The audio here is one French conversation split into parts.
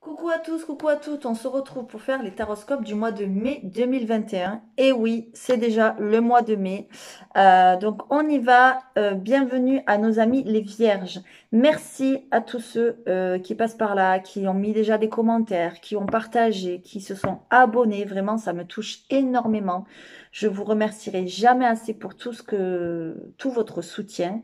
Coucou à tous, coucou à toutes, on se retrouve pour faire les taroscopes du mois de mai 2021. Et oui, c'est déjà le mois de mai. Donc on y va. Bienvenue à nos amis les vierges. Merci à tous ceux qui passent par là, qui ont mis déjà des commentaires, qui ont partagé, qui se sont abonnés. Vraiment, ça me touche énormément. Je vous remercierai jamais assez pour tout votre soutien.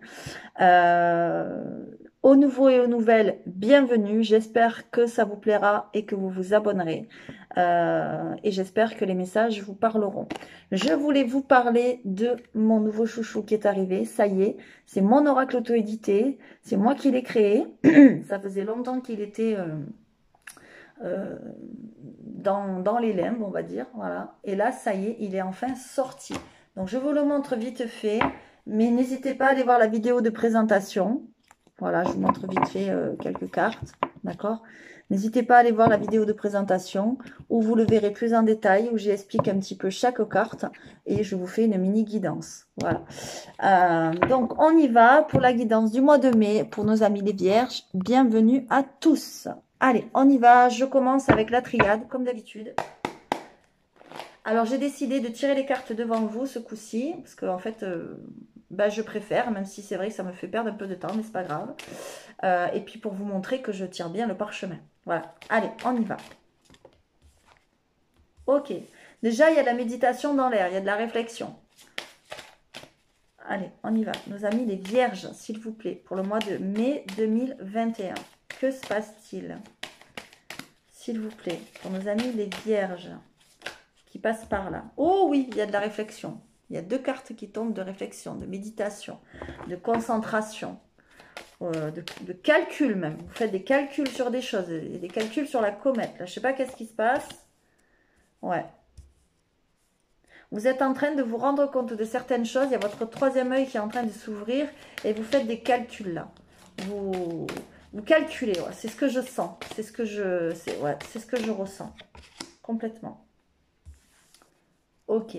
Euh, Aux nouveaux et aux nouvelles, bienvenue. J'espère que ça vous plaira et que vous vous abonnerez. Et j'espère que les messages vous parleront. Je voulais vous parler de mon nouveau chouchou qui est arrivé. Ça y est, c'est mon oracle auto-édité. C'est moi qui l'ai créé. Ça faisait longtemps qu'il était euh, dans les limbes, on va dire. Voilà. Et là, ça y est, il est enfin sorti. Donc, je vous le montre vite fait. Mais n'hésitez pas à aller voir la vidéo de présentation. Voilà, je vous montre vite fait quelques cartes, d'accord? N'hésitez pas à aller voir la vidéo de présentation où vous le verrez plus en détail, où j'explique un petit peu chaque carte et je vous fais une mini guidance. Voilà. Donc, on y va pour la guidance du mois de mai pour nos amis les vierges. Bienvenue à tous. Allez, on y va. Je commence avec la triade, comme d'habitude. Alors, j'ai décidé de tirer les cartes devant vous ce coup-ci, parce que en fait, je préfère, même si c'est vrai que ça me fait perdre un peu de temps, mais c'est pas grave. Et puis pour vous montrer que je tire bien le parchemin. Voilà. Allez, on y va. Ok. Déjà, il y a de la méditation dans l'air, il y a de la réflexion. Allez, on y va. Nos amis les vierges, s'il vous plaît, pour le mois de mai 2021. Que se passe-t-il? S'il vous plaît, pour nos amis les vierges qui passent par là. Oh oui, il y a de la réflexion. Il y a deux cartes qui tombent de réflexion, de méditation, de concentration. De calcul même. Vous faites des calculs sur des choses, des calculs sur la comète. Là, je ne sais pas qu'est-ce qui se passe. Ouais. Vous êtes en train de vous rendre compte de certaines choses. Il y a votre troisième œil qui est en train de s'ouvrir et vous faites des calculs là. Vous calculez. Ouais. C'est ce que je sens. C'est ce que c'est ce que je ressens. Complètement. Ok.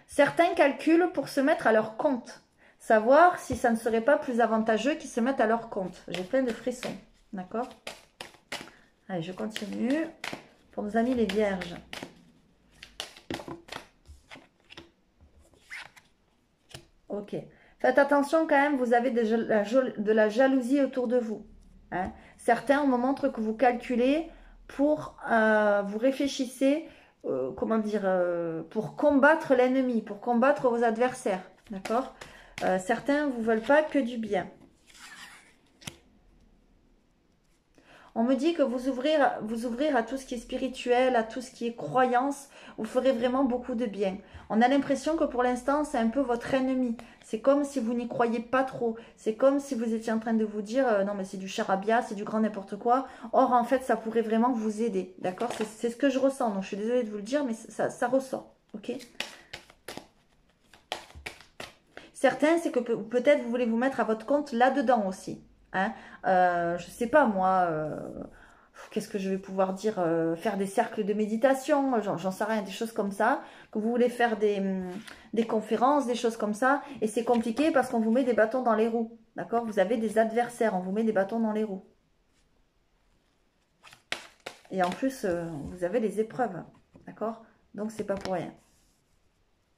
Certains calculent pour se mettre à leur compte. Savoir si ça ne serait pas plus avantageux qu'ils se mettent à leur compte. J'ai plein de frissons. D'accord? Allez, je continue. Pour nos amis les vierges. Ok. Faites attention quand même, vous avez de la jalousie autour de vous. Hein. Certains, on me montre que vous calculez pour, vous réfléchissez, comment dire, pour combattre l'ennemi, pour combattre vos adversaires. D'accord? Certains vous veulent pas que du bien. On me dit que vous ouvrir à tout ce qui est spirituel, à tout ce qui est croyance, vous ferez vraiment beaucoup de bien. On a l'impression que pour l'instant, c'est un peu votre ennemi. C'est comme si vous n'y croyez pas trop. C'est comme si vous étiez en train de vous dire, non mais c'est du charabia, c'est du grand n'importe quoi. Or, en fait, ça pourrait vraiment vous aider. D'accord? C'est ce que je ressens. Donc, je suis désolée de vous le dire, mais ça ressort. Ok? Certains, c'est que peut-être vous voulez vous mettre à votre compte là-dedans aussi. Hein. Je sais pas moi, qu'est-ce que je vais pouvoir dire, faire des cercles de méditation, j'en sais rien, des choses comme ça, que vous voulez faire des conférences, des choses comme ça, et c'est compliqué parce qu'on vous met des bâtons dans les roues, d'accord? Vous avez des adversaires, on vous met des bâtons dans les roues. Et en plus, vous avez les épreuves, d'accord? Donc c'est pas pour rien.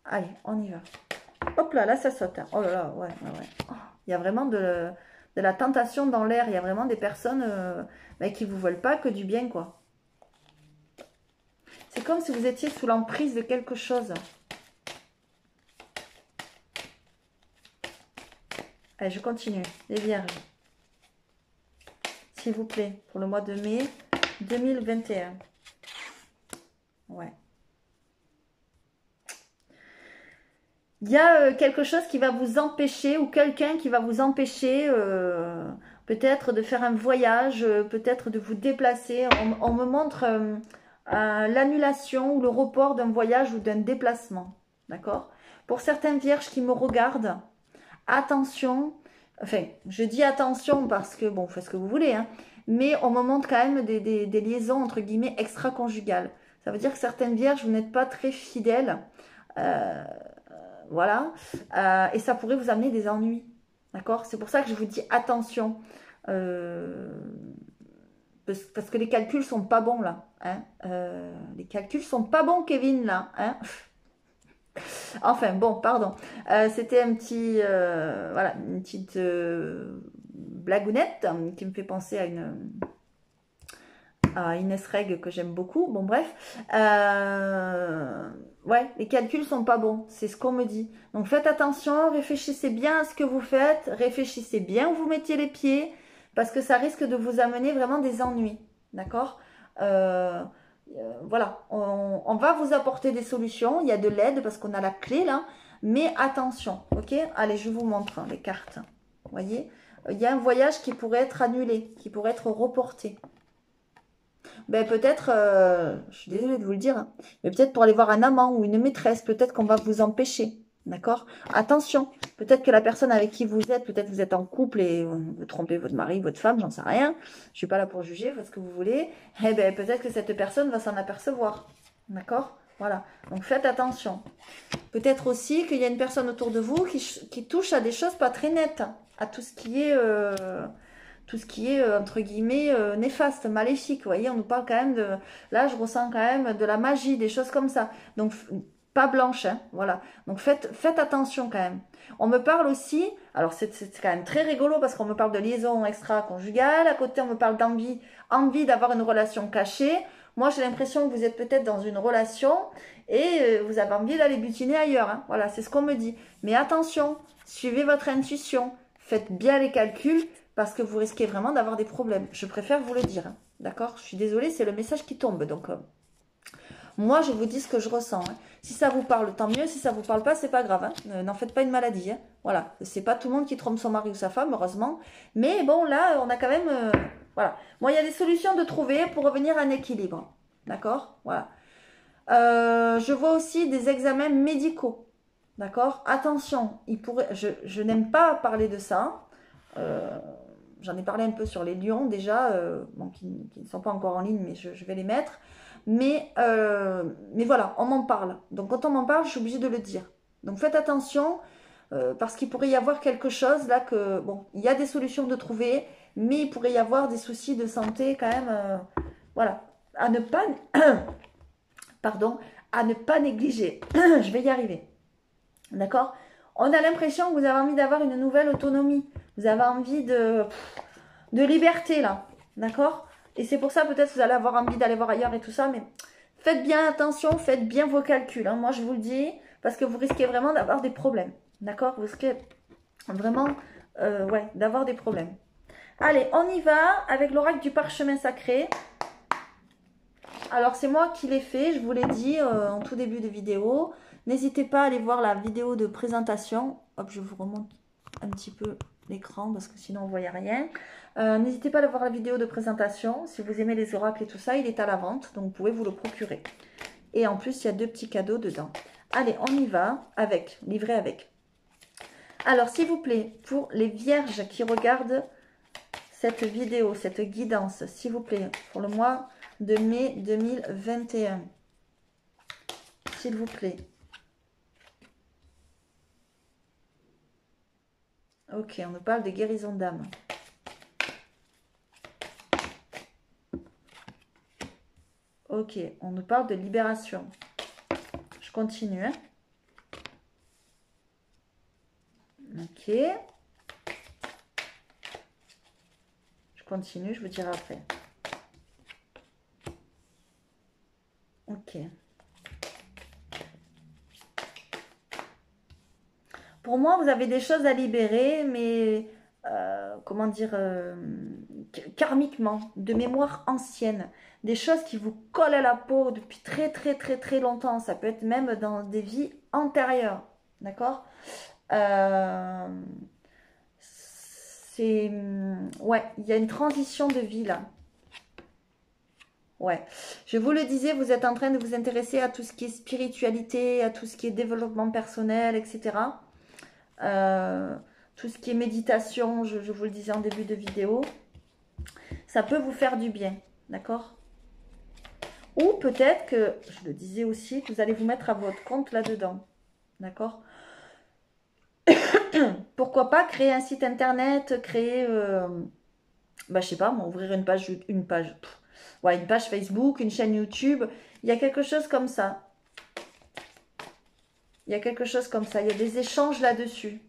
Allez, on y va. Hop là, là ça saute. Hein. Oh là là, ouais, ouais, ouais. Oh, il y a vraiment de la tentation dans l'air. Il y a vraiment des personnes qui ne vous veulent pas que du bien, quoi. C'est comme si vous étiez sous l'emprise de quelque chose. Allez, je continue. Les vierges. S'il vous plaît, pour le mois de mai 2021. Ouais. Il y a quelque chose qui va vous empêcher, ou quelqu'un qui va vous empêcher peut-être de faire un voyage, peut-être de vous déplacer. On me montre l'annulation ou le report d'un voyage ou d'un déplacement. D'accord? Pour certaines vierges qui me regardent, attention, enfin, je dis attention parce que, bon, faites ce que vous voulez, hein, mais on me montre quand même des liaisons, entre guillemets, extra-conjugales. Ça veut dire que certaines vierges, vous n'êtes pas très fidèles. Voilà. Et ça pourrait vous amener des ennuis. D'accord? C'est pour ça que je vous dis attention. Parce que les calculs sont pas bons là. Hein. Les calculs sont pas bons, Kevin, là. Hein. Enfin, bon, pardon. C'était un petit, voilà, une petite blagounette qui me fait penser à Inès Reg que j'aime beaucoup. Bon, bref. Ouais, les calculs sont pas bons. C'est ce qu'on me dit. Donc, faites attention. Réfléchissez bien à ce que vous faites. Réfléchissez bien où vous mettiez les pieds. Parce que ça risque de vous amener vraiment des ennuis. D'accord voilà, on va vous apporter des solutions. Il y a de l'aide parce qu'on a la clé là. Mais attention, ok? Allez, je vous montre hein, les cartes. Vous voyez? Il y a un voyage qui pourrait être annulé, qui pourrait être reporté. Ben peut-être, je suis désolée de vous le dire, hein, mais peut-être pour aller voir un amant ou une maîtresse, peut-être qu'on va vous empêcher. D'accord? Attention, peut-être que la personne avec qui vous êtes, peut-être vous êtes en couple et vous trompez votre mari, votre femme, j'en sais rien. Je suis pas là pour juger, faites ce que vous voulez. Eh ben peut-être que cette personne va s'en apercevoir. D'accord? Voilà. Donc faites attention. Peut-être aussi qu'il y a une personne autour de vous qui touche à des choses pas très nettes, à tout ce qui est entre guillemets néfaste, maléfique. Vous voyez, on nous parle quand même de, là je ressens quand même de la magie, des choses comme ça. Donc pas blanche, hein, voilà. Donc faites attention quand même. On me parle aussi, alors c'est quand même très rigolo parce qu'on me parle de liaison extra-conjugale, à côté on me parle envie d'avoir une relation cachée. Moi j'ai l'impression que vous êtes peut-être dans une relation et vous avez envie d'aller butiner ailleurs, hein. Voilà, c'est ce qu'on me dit. Mais attention, suivez votre intuition, faites bien les calculs parce que vous risquez vraiment d'avoir des problèmes. Je préfère vous le dire, hein. D'accord? Je suis désolée, c'est le message qui tombe, donc... moi, je vous dis ce que je ressens. Hein. Si ça vous parle, tant mieux. Si ça vous parle pas, c'est pas grave. Hein. N'en faites pas une maladie. Hein. Voilà. C'est pas tout le monde qui trompe son mari ou sa femme, heureusement. Mais bon, là, on a quand même... voilà. Bon, il y a des solutions de trouver pour revenir à un équilibre. D'accord? Voilà. Je vois aussi des examens médicaux. D'accord? Attention, je n'aime pas parler de ça. J'en ai parlé un peu sur les lions déjà, bon, qui ne sont pas encore en ligne, mais je vais les mettre. Mais voilà, on m'en parle. Donc quand on m'en parle, je suis obligée de le dire. Donc faites attention, parce qu'il pourrait y avoir quelque chose là que... Bon, il y a des solutions de trouver, mais il pourrait y avoir des soucis de santé quand même. Voilà, à ne pas... pardon, à ne pas négliger. Je vais y arriver. D'accord? On a l'impression que vous avez envie d'avoir une nouvelle autonomie. Vous avez envie de liberté là. D'accord? Et c'est pour ça peut-être vous allez avoir envie d'aller voir ailleurs et tout ça. Mais faites bien attention, faites bien vos calculs. Hein. Moi je vous le dis. Parce que vous risquez vraiment d'avoir des problèmes. D'accord? Vous risquez vraiment ouais, d'avoir des problèmes. Allez, on y va avec l'oracle du parchemin sacré. Alors c'est moi qui l'ai fait, je vous l'ai dit en tout début de vidéo. N'hésitez pas à aller voir la vidéo de présentation. Hop, je vous remonte un petit peu l'écran parce que sinon on ne voyait rien. N'hésitez pas à aller voir la vidéo de présentation. Si vous aimez les oracles et tout ça, il est à la vente, donc vous pouvez vous le procurer. Et en plus, il y a 2 petits cadeaux dedans. Allez, on y va avec, livré avec. Alors, s'il vous plaît, pour les vierges qui regardent cette vidéo, cette guidance, s'il vous plaît, pour le mois de mai 2021. S'il vous plaît. Ok, on nous parle de guérison d'âme. Ok, on nous parle de libération. Je continue. Hein. Ok. Je continue, je vous dirai après. Ok. Pour moi, vous avez des choses à libérer, mais comment dire, karmiquement, de mémoire ancienne. Des choses qui vous collent à la peau depuis très très très très longtemps. Ça peut être même dans des vies antérieures. D'accord? C'est... Ouais, il y a une transition de vie là. Ouais, je vous le disais, vous êtes en train de vous intéresser à tout ce qui est spiritualité, à tout ce qui est développement personnel, etc. Tout ce qui est méditation, je vous le disais en début de vidéo. Ça peut vous faire du bien, d'accord? Ou peut-être que, je le disais aussi, que vous allez vous mettre à votre compte là-dedans, d'accord? Pourquoi pas créer un site internet, créer bah, je sais pas, moi, ouvrir ouais, une page Facebook, une chaîne YouTube. Il y a quelque chose comme ça. Il y a quelque chose comme ça. Il y a des échanges là-dessus.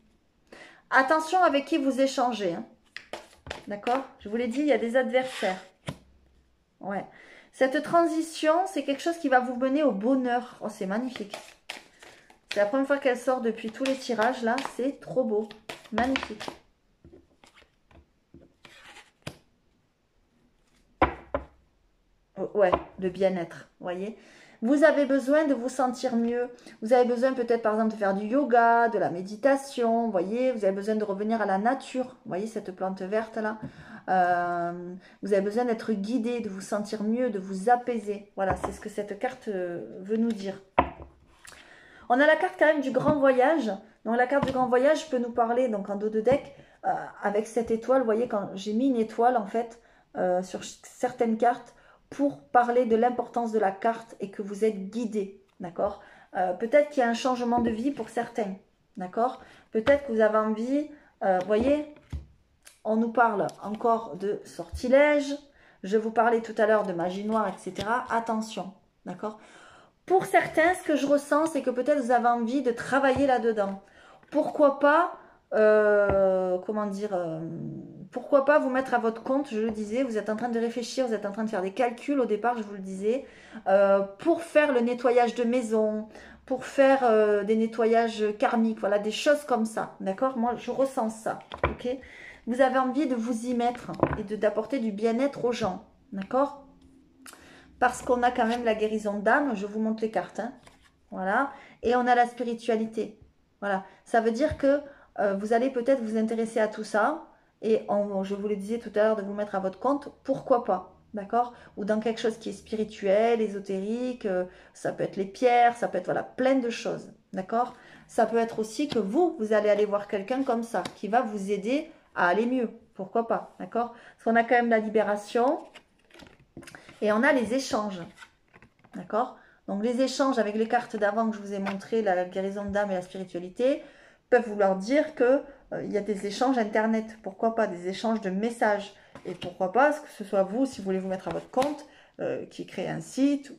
Attention avec qui vous échangez. Hein. D'accord? Je vous l'ai dit, il y a des adversaires. Ouais. Cette transition, c'est quelque chose qui va vous mener au bonheur. Oh, c'est magnifique. C'est la première fois qu'elle sort depuis tous les tirages, là. C'est trop beau. Magnifique. Oh, ouais, le bien-être, vous voyez. Vous avez besoin de vous sentir mieux. Vous avez besoin peut-être, par exemple, de faire du yoga, de la méditation, vous voyez. Vous avez besoin de revenir à la nature. Vous voyez cette plante verte-là. Vous avez besoin d'être guidé, de vous sentir mieux, de vous apaiser. Voilà, c'est ce que cette carte veut nous dire. On a la carte quand même du grand voyage. Donc la carte du grand voyage peut nous parler, donc en dos de deck, avec cette étoile. Vous voyez, quand j'ai mis une étoile, en fait, sur certaines cartes, pour parler de l'importance de la carte et que vous êtes guidé, d'accord. Peut-être qu'il y a un changement de vie pour certains, d'accord. Peut-être que vous avez envie, vous voyez, on nous parle encore de sortilèges. Je vous parlais tout à l'heure de magie noire, etc. Attention, d'accord. Pour certains, ce que je ressens, c'est que peut-être vous avez envie de travailler là-dedans. Pourquoi pas, comment dire, pourquoi pas vous mettre à votre compte, je le disais, vous êtes en train de réfléchir, vous êtes en train de faire des calculs au départ, je vous le disais, pour faire le nettoyage de maison, pour faire des nettoyages karmiques, voilà, des choses comme ça, d'accord. Moi, je ressens ça, ok. Vous avez envie de vous y mettre et d'apporter du bien-être aux gens, d'accord. Parce qu'on a quand même la guérison d'âme, je vous montre les cartes, hein. Voilà, et on a la spiritualité, voilà, ça veut dire que vous allez peut-être vous intéresser à tout ça, et je vous le disais tout à l'heure de vous mettre à votre compte, pourquoi pas, d'accord, ou dans quelque chose qui est spirituel, ésotérique, ça peut être les pierres, ça peut être, voilà, plein de choses, d'accord, ça peut être aussi que vous allez aller voir quelqu'un comme ça, qui va vous aider à aller mieux, pourquoi pas, d'accord, parce qu'on a quand même la libération, et on a les échanges, d'accord. Donc les échanges avec les cartes d'avant que je vous ai montré, la guérison d'âme et la spiritualité, peuvent vouloir dire que il y a des échanges internet. Pourquoi pas des échanges de messages. Et pourquoi pas que ce soit vous, si vous voulez vous mettre à votre compte, qui crée un site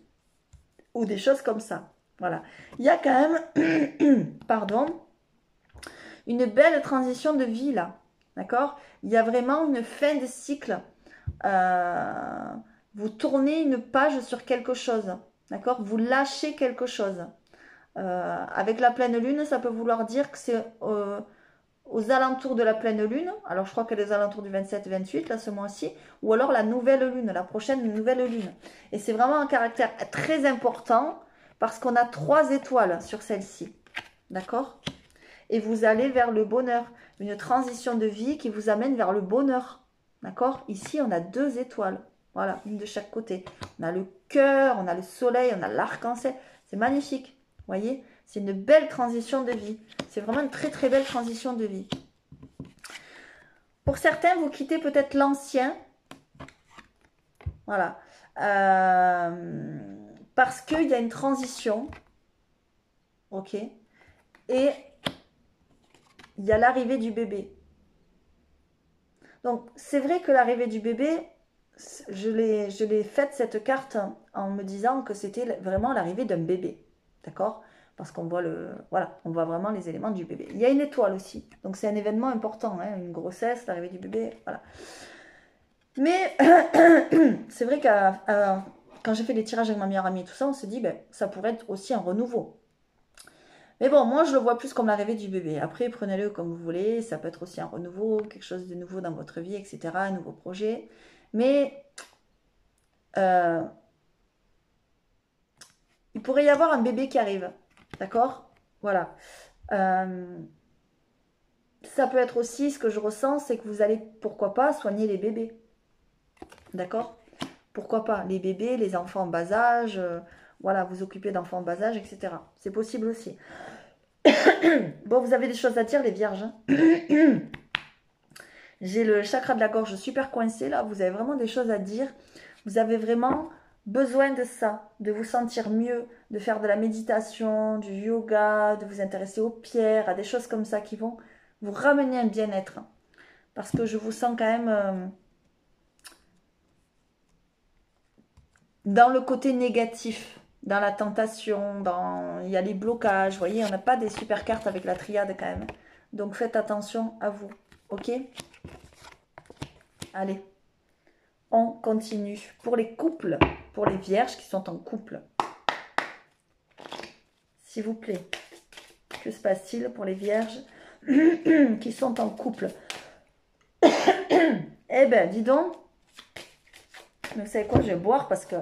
ou des choses comme ça. Voilà. Il y a quand même, pardon, une belle transition de vie là. D'accord. Il y a vraiment une fin de cycle. Vous tournez une page sur quelque chose, d'accord. Vous lâchez quelque chose. Avec la pleine lune, ça peut vouloir dire que c'est aux alentours de la pleine lune. Alors, je crois qu'elle est aux alentours du 27-28, là, ce mois-ci. Ou alors la nouvelle lune, la prochaine nouvelle lune. Et c'est vraiment un caractère très important parce qu'on a 3 étoiles sur celle-ci. D'accord. Et vous allez vers le bonheur. Une transition de vie qui vous amène vers le bonheur. D'accord. Ici, on a 2 étoiles. Voilà, une de chaque côté. On a le cœur, on a le soleil, on a l'arc-en-ciel. C'est magnifique. Vous voyez, c'est une belle transition de vie. C'est vraiment une très très belle transition de vie. Pour certains, vous quittez peut-être l'ancien. Voilà. Parce qu'il y a une transition. Ok. Et il y a l'arrivée du bébé. Donc, c'est vrai que l'arrivée du bébé, je l'ai faite cette carte en me disant que c'était vraiment l'arrivée d'un bébé. D'accord. Parce qu'on voit voilà, on voit vraiment les éléments du bébé. Il y a une étoile aussi. Donc, c'est un événement important, hein, une grossesse, l'arrivée du bébé, voilà. Mais c'est vrai que quand j'ai fait les tirages avec ma meilleure amie et tout ça, on s'est dit, ben, ça pourrait être aussi un renouveau. Mais bon, moi, je le vois plus comme l'arrivée du bébé. Après, prenez-le comme vous voulez. Ça peut être aussi un renouveau, quelque chose de nouveau dans votre vie, etc. Un nouveau projet. Mais euh, il pourrait y avoir un bébé qui arrive. D'accord. Voilà. Ça peut être aussi, ce que je ressens, c'est que vous allez, pourquoi pas, soigner les bébés. D'accord. Pourquoi pas, les bébés, les enfants en bas âge. Voilà, vous occuper d'enfants en bas âge, etc. C'est possible aussi. Bon, vous avez des choses à dire, les vierges. Hein. J'ai le chakra de la gorge super coincé là. Vous avez vraiment des choses à dire. Vous avez vraiment besoin de ça, de vous sentir mieux, de faire de la méditation, du yoga, de vous intéresser aux pierres, à des choses comme ça qui vont vous ramener un bien-être. Parce que je vous sens quand même dans le côté négatif, dans la tentation, il y a les blocages. Vous voyez, on n'a pas des super cartes avec la triade quand même. Donc faites attention à vous, ok? Allez, on continue. Pour les couples, pour les vierges qui sont en couple, s'il vous plaît, que se passe-t-il pour les vierges qui sont en couple? Eh ben, dis donc, vous savez quoi, je vais boire parce que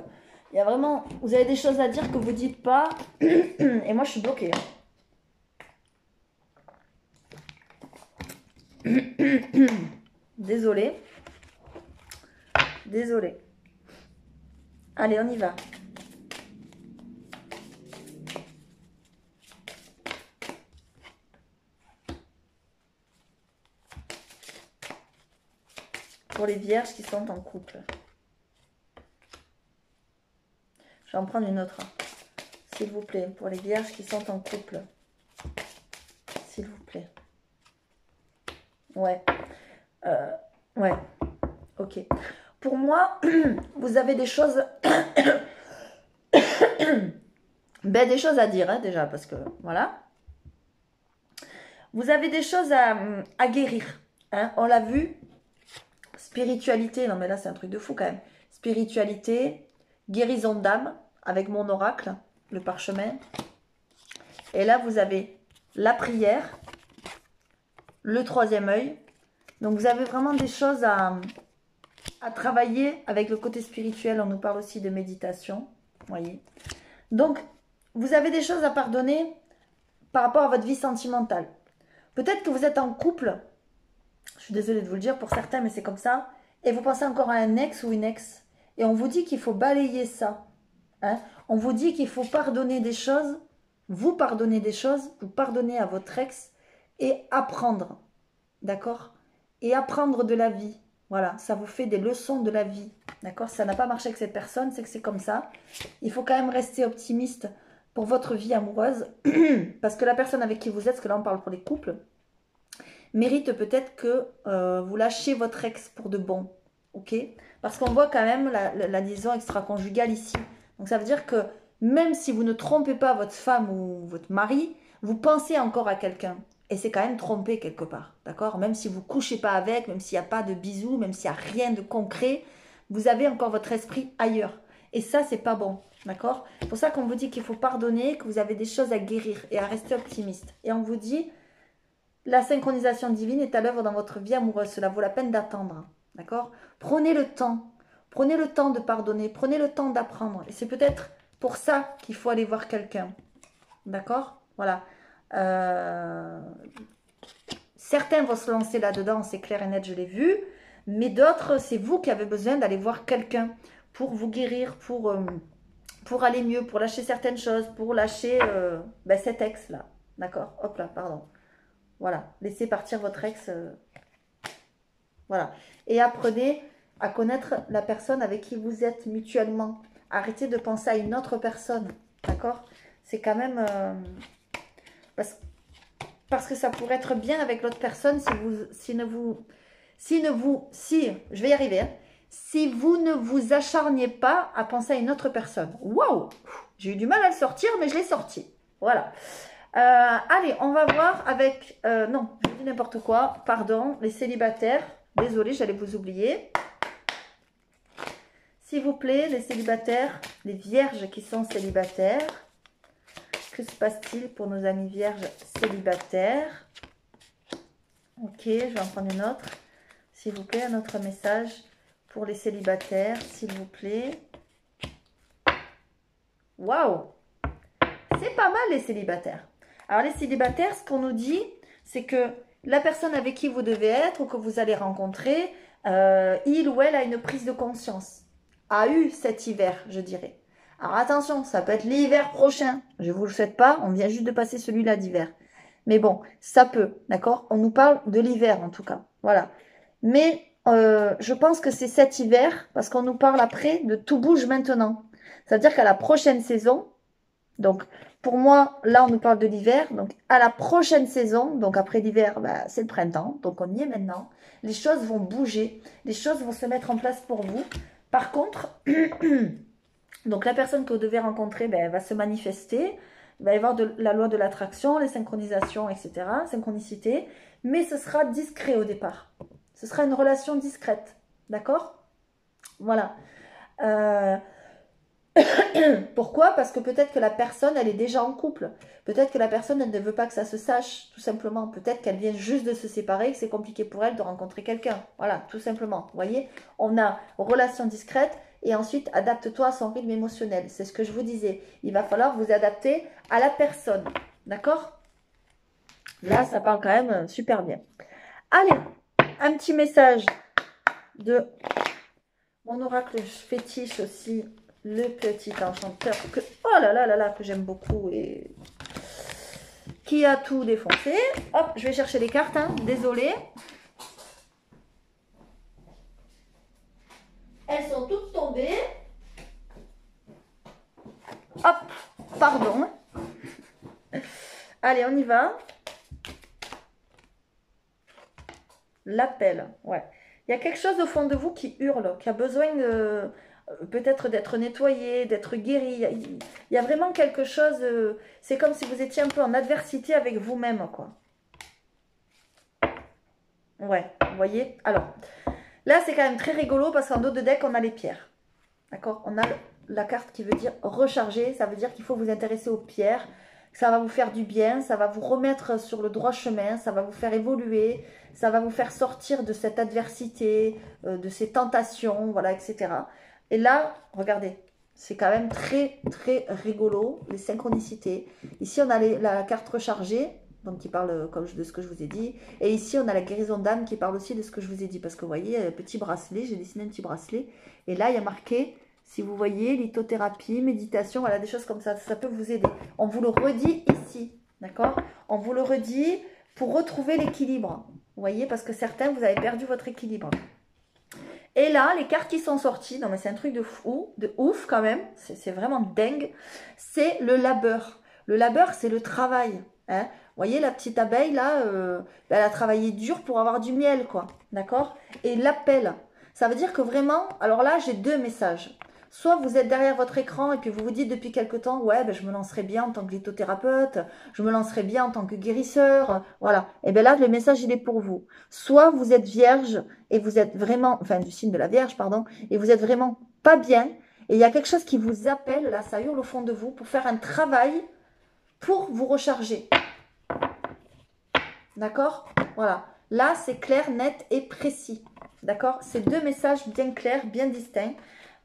il y a vraiment, vous avez des choses à dire que vous dites pas, et moi je suis bloquée. Désolée. Désolée. Allez, on y va. Pour les vierges qui sont en couple. Je vais en prendre une autre. S'il vous plaît. Pour les vierges qui sont en couple. S'il vous plaît. Ouais. Ouais. Ok. Pour moi, vous avez des choses... ben, des choses à dire, hein, déjà, parce que, voilà. Vous avez des choses à guérir. Hein, on l'a vu. Spiritualité. Non, mais là, c'est un truc de fou, quand même. Spiritualité, guérison d'âme, avec mon oracle, le parchemin. Et là, vous avez la prière, le troisième œil. Donc, vous avez vraiment des choses à travailler avec le côté spirituel. On nous parle aussi de méditation. Voyez. Donc, vous avez des choses à pardonner par rapport à votre vie sentimentale. Peut-être que vous êtes en couple. Je suis désolée de vous le dire pour certains, mais c'est comme ça. Et vous pensez encore à un ex ou une ex. Et on vous dit qu'il faut balayer ça. Hein? On vous dit qu'il faut pardonner des choses. Vous pardonnez des choses. Vous pardonnez à votre ex. Et apprendre. D'accord? Et apprendre de la vie. Voilà, ça vous fait des leçons de la vie. D'accord? Ça n'a pas marché avec cette personne, c'est que c'est comme ça. Il faut quand même rester optimiste pour votre vie amoureuse. Parce que la personne avec qui vous êtes, parce que là on parle pour les couples, mérite peut-être que vous lâchez votre ex pour de bon. Ok? Parce qu'on voit quand même la liaison extra-conjugale ici. Donc ça veut dire que même si vous ne trompez pas votre femme ou votre mari, vous pensez encore à quelqu'un. Et c'est quand même trompé quelque part, d'accord? Même si vous ne couchez pas avec, même s'il n'y a pas de bisous, même s'il n'y a rien de concret, vous avez encore votre esprit ailleurs. Et ça, c'est pas bon, d'accord? C'est pour ça qu'on vous dit qu'il faut pardonner, que vous avez des choses à guérir et à rester optimiste. Et on vous dit, la synchronisation divine est à l'œuvre dans votre vie amoureuse. Cela vaut la peine d'attendre, d'accord? Prenez le temps. Prenez le temps de pardonner. Prenez le temps d'apprendre. Et c'est peut-être pour ça qu'il faut aller voir quelqu'un, d'accord? Voilà. Certains vont se lancer là-dedans, c'est clair et net, je l'ai vu. Mais d'autres, c'est vous qui avez besoin d'aller voir quelqu'un pour vous guérir, pour aller mieux, pour lâcher certaines choses, pour lâcher cet ex-là. D'accord? Hop là, pardon. Voilà, laissez partir votre ex. Voilà. Et apprenez à connaître la personne avec qui vous êtes mutuellement. Arrêtez de penser à une autre personne. D'accord? C'est quand même... parce que ça pourrait être bien avec l'autre personne je vais y arriver, hein, si vous ne vous acharniez pas à penser à une autre personne. Waouh! J'ai eu du mal à le sortir, mais je l'ai sorti. Voilà. Allez, on va voir avec... non, je dis n'importe quoi. Pardon, les célibataires. Désolée, j'allais vous oublier. S'il vous plaît, les célibataires, les vierges qui sont célibataires. Que se passe-t-il pour nos amis vierges célibataires? Ok, je vais en prendre une autre. S'il vous plaît, un autre message pour les célibataires, s'il vous plaît. Waouh! C'est pas mal les célibataires. Alors les célibataires, ce qu'on nous dit, c'est que la personne avec qui vous devez être ou que vous allez rencontrer, il ou elle a une prise de conscience. A eu cet hiver, je dirais. Alors attention, ça peut être l'hiver prochain. Je ne vous le souhaite pas, on vient juste de passer celui-là d'hiver. Mais bon, ça peut, d'accord? On nous parle de l'hiver en tout cas. Voilà. Mais je pense que c'est cet hiver, parce qu'on nous parle après de tout bouge maintenant. Ça veut dire qu'à la prochaine saison, donc pour moi, là on nous parle de l'hiver, donc à la prochaine saison, donc après l'hiver, bah, c'est le printemps, donc on y est maintenant. Les choses vont bouger, les choses vont se mettre en place pour vous. Par contre... Donc la personne que vous devez rencontrer, ben, elle va se manifester. Il va y avoir la loi de l'attraction, les synchronisations, etc. Synchronicité. Mais ce sera discret au départ. Ce sera une relation discrète. D'accord? Voilà. Pourquoi? Parce que peut-être que la personne, elle est déjà en couple. Peut-être que la personne, elle ne veut pas que ça se sache, tout simplement. Peut-être qu'elle vient juste de se séparer, que c'est compliqué pour elle de rencontrer quelqu'un. Voilà, tout simplement. Vous voyez? On a relation discrète et ensuite, adapte-toi à son rythme émotionnel. C'est ce que je vous disais. Il va falloir vous adapter à la personne. D'accord? Là, ça parle quand même super bien. Allez, un petit message de mon oracle fétiche aussi. Le petit enchanteur que, oh là là là là, que j'aime beaucoup et qui a tout défoncé. Hop, je vais chercher les cartes, hein, désolée. Elles sont toutes tombées. Hop, pardon. Allez, on y va. L'appel, ouais. Il y a quelque chose au fond de vous qui hurle, qui a besoin de... peut-être d'être nettoyé, d'être guéri. Il y a vraiment quelque chose, c'est comme si vous étiez un peu en adversité avec vous-même, quoi. Ouais, vous voyez? Alors, là, c'est quand même très rigolo parce qu'en dos de deck, on a les pierres. D'accord? On a la carte qui veut dire recharger, ça veut dire qu'il faut vous intéresser aux pierres. Ça va vous faire du bien, ça va vous remettre sur le droit chemin, ça va vous faire évoluer, ça va vous faire sortir de cette adversité, de ces tentations, voilà, etc. Et là, regardez, c'est quand même très, très rigolo, les synchronicités. Ici, on a la carte rechargée, donc qui parle comme de ce que je vous ai dit. Et ici, on a la guérison d'âme qui parle aussi de ce que je vous ai dit. Parce que vous voyez, le petit bracelet, j'ai dessiné un petit bracelet. Et là, il y a marqué, si vous voyez, lithothérapie, méditation, voilà, des choses comme ça. Ça peut vous aider. On vous le redit ici, d'accord? On vous le redit pour retrouver l'équilibre. Vous voyez, parce que certains, vous avez perdu votre équilibre. Et là, les cartes qui sont sorties, non mais c'est un truc de ouf quand même, c'est vraiment dingue, c'est le labeur. Le labeur, c'est le travail. Hein. Vous voyez, la petite abeille, là, elle a travaillé dur pour avoir du miel, quoi. D'accord? Et l'appel, ça veut dire que vraiment, alors là, j'ai deux messages. Soit vous êtes derrière votre écran et puis vous vous dites depuis quelque temps, ouais, ben, je me lancerai bien en tant que lithothérapeute, je me lancerai bien en tant que guérisseur, voilà. Et bien là, le message, il est pour vous. Soit vous êtes vierge et vous êtes vraiment, enfin du signe de la Vierge, pardon, et vous êtes vraiment pas bien, et il y a quelque chose qui vous appelle, là, ça hurle au fond de vous, pour faire un travail pour vous recharger. D'accord? Voilà. Là, c'est clair, net et précis. D'accord? C'est deux messages bien clairs, bien distincts.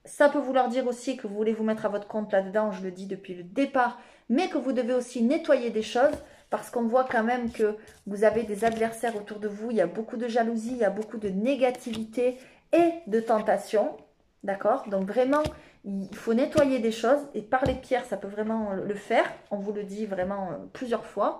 Ça peut vouloir dire aussi que vous voulez vous mettre à votre compte là-dedans, je le dis depuis le départ, mais que vous devez aussi nettoyer des choses, parce qu'on voit quand même que vous avez des adversaires autour de vous, il y a beaucoup de jalousie, il y a beaucoup de négativité et de tentation, d'accord? Donc vraiment, il faut nettoyer des choses, et par les pierres, ça peut vraiment le faire, on vous le dit vraiment plusieurs fois,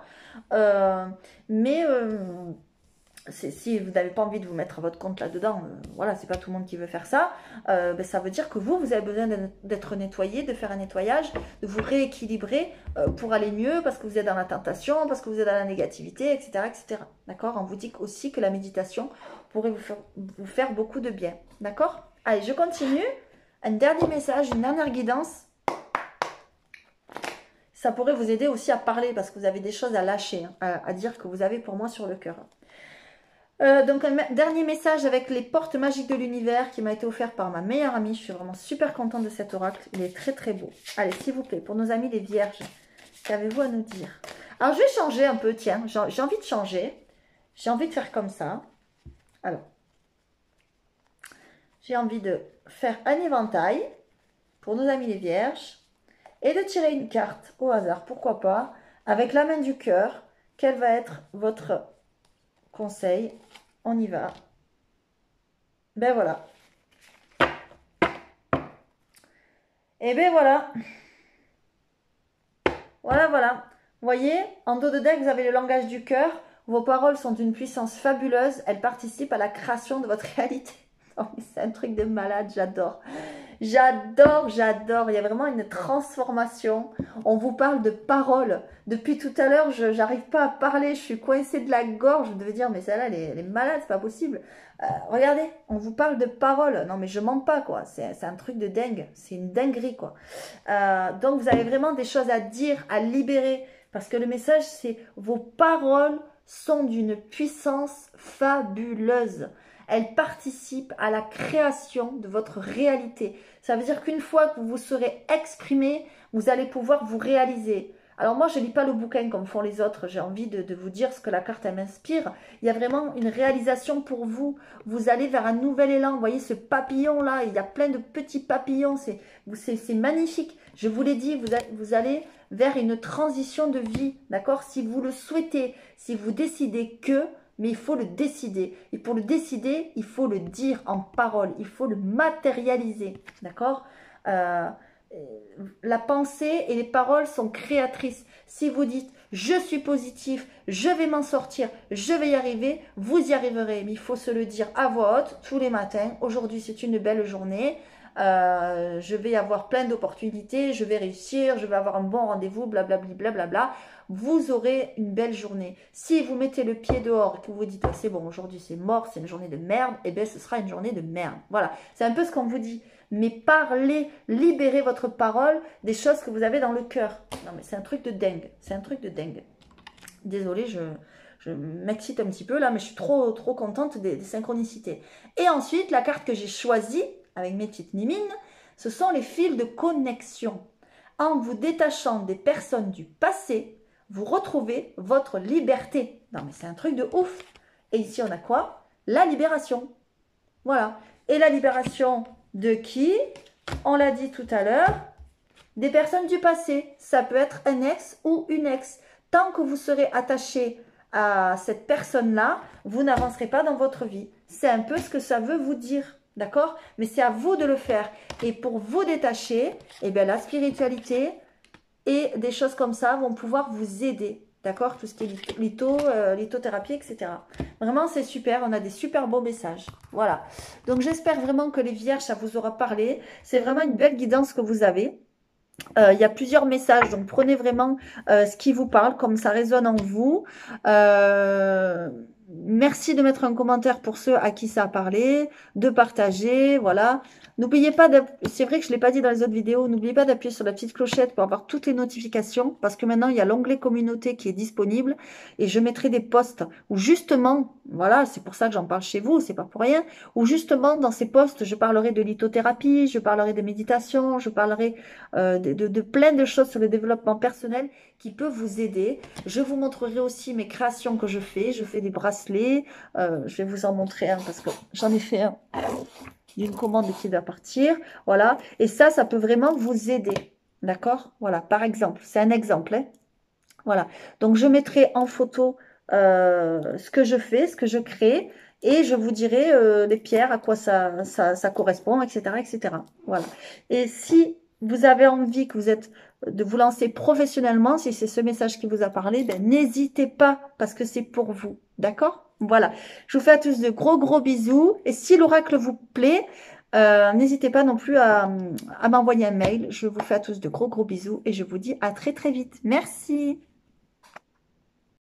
si vous n'avez pas envie de vous mettre à votre compte là-dedans, voilà, c'est pas tout le monde qui veut faire ça, ben, ça veut dire que vous avez besoin d'être nettoyé, de faire un nettoyage, de vous rééquilibrer pour aller mieux, parce que vous êtes dans la tentation, parce que vous êtes dans la négativité, etc. etc. D'accord? On vous dit aussi que la méditation pourrait vous faire beaucoup de bien. D'accord? Allez, je continue. Un dernier message, une dernière guidance. Ça pourrait vous aider aussi à parler, parce que vous avez des choses à lâcher, hein, à dire que vous avez pour moi sur le cœur. Donc un dernier message avec les portes magiques de l'univers qui m'a été offert par ma meilleure amie. Je suis vraiment super contente de cet oracle. Il est très très beau. Allez, s'il vous plaît, pour nos amis les vierges, qu'avez-vous à nous dire? Alors je vais changer un peu, tiens, j'ai envie de changer. J'ai envie de faire comme ça. Alors, j'ai envie de faire un éventail pour nos amis les vierges et de tirer une carte au hasard, pourquoi pas, avec la main du cœur. Quel va être votre conseil? On y va. Ben voilà. Et ben voilà. Voilà, voilà. Vous voyez, en dos de deck, vous avez le langage du cœur. Vos paroles sont d'une puissance fabuleuse. Elles participent à la création de votre réalité. Oh, c'est un truc de malade, j'adore. J'adore, j'adore. Il y a vraiment une transformation. On vous parle de paroles. Depuis tout à l'heure, je n'arrive pas à parler. Je suis coincée de la gorge. Je devais dire, mais celle-là, elle est malade, c'est pas possible. Regardez, on vous parle de paroles. Non, mais je mens pas, quoi. C'est un truc de dingue. C'est une dinguerie, quoi. Donc, vous avez vraiment des choses à dire, à libérer. Parce que le message, c'est vos paroles sont d'une puissance fabuleuse. Elles participent à la création de votre réalité. Ça veut dire qu'une fois que vous vous serez exprimé, vous allez pouvoir vous réaliser. Alors moi, je ne lis pas le bouquin comme font les autres. J'ai envie de vous dire ce que la carte m'inspire. Il y a vraiment une réalisation pour vous. Vous allez vers un nouvel élan. Vous voyez ce papillon-là, il y a plein de petits papillons. C'est magnifique. Je vous l'ai dit, vous allez vers une transition de vie. D'accord? Si vous le souhaitez, si vous décidez que... Mais il faut le décider. Et pour le décider, il faut le dire en parole. Il faut le matérialiser. D'accord? La pensée et les paroles sont créatrices. Si vous dites « je suis positif, je vais m'en sortir, je vais y arriver », vous y arriverez. Mais il faut se le dire à voix haute tous les matins. Aujourd'hui, c'est une belle journée. Je vais avoir plein d'opportunités, je vais réussir, je vais avoir un bon rendez-vous, blablabla, blablabla. Vous aurez une belle journée. Si vous mettez le pied dehors et que vous vous dites, c'est bon, aujourd'hui c'est mort, c'est une journée de merde, eh bien ce sera une journée de merde. Voilà, c'est un peu ce qu'on vous dit. Mais parlez, libérez votre parole des choses que vous avez dans le cœur. Non mais c'est un truc de dingue, c'est un truc de dingue. Désolée, je m'excite un petit peu là, mais je suis trop contente des synchronicités. Et ensuite, la carte que j'ai choisie, avec mes petites mimines, ce sont les fils de connexion. En vous détachant des personnes du passé, vous retrouvez votre liberté. Non mais c'est un truc de ouf. Et ici on a quoi? La libération. Voilà. Et la libération de qui? On l'a dit tout à l'heure, des personnes du passé. Ça peut être un ex ou une ex. Tant que vous serez attaché à cette personne-là, vous n'avancerez pas dans votre vie. C'est un peu ce que ça veut vous dire. D'accord? Mais c'est à vous de le faire. Et pour vous détacher, eh bien, la spiritualité et des choses comme ça vont pouvoir vous aider. D'accord? Tout ce qui est lithothérapie, etc. Vraiment, c'est super. On a des super beaux messages. Voilà. Donc, j'espère vraiment que les vierges, ça vous aura parlé. C'est vraiment une belle guidance que vous avez. Il y a plusieurs messages, donc prenez vraiment ce qui vous parle, comme ça résonne en vous. Merci de mettre un commentaire pour ceux à qui ça a parlé, de partager, voilà. N'oubliez pas, c'est vrai que je ne l'ai pas dit dans les autres vidéos, n'oubliez pas d'appuyer sur la petite clochette pour avoir toutes les notifications, parce que maintenant, il y a l'onglet communauté qui est disponible, et je mettrai des posts où justement, voilà, c'est pour ça que j'en parle chez vous, c'est pas pour rien, où justement, dans ces posts, je parlerai de lithothérapie, je parlerai de méditation, je parlerai de plein de choses sur le développement personnel qui peut vous aider. Je vous montrerai aussi mes créations que je fais des bracelets, je vais vous en montrer un parce que j'en ai fait un d'une commande qui doit partir, voilà, et ça peut vraiment vous aider, d'accord, voilà, par exemple, c'est un exemple, hein. Voilà, donc je mettrai en photo ce que je fais, ce que je crée, et je vous dirai les pierres, à quoi ça correspond, etc., etc., voilà, et si vous avez envie de vous lancer professionnellement, si c'est ce message qui vous a parlé, ben, n'hésitez pas, parce que c'est pour vous, d'accord? Voilà, je vous fais à tous de gros bisous. Et si l'oracle vous plaît, n'hésitez pas non plus à m'envoyer un mail. Je vous fais à tous de gros bisous et je vous dis à très vite. Merci.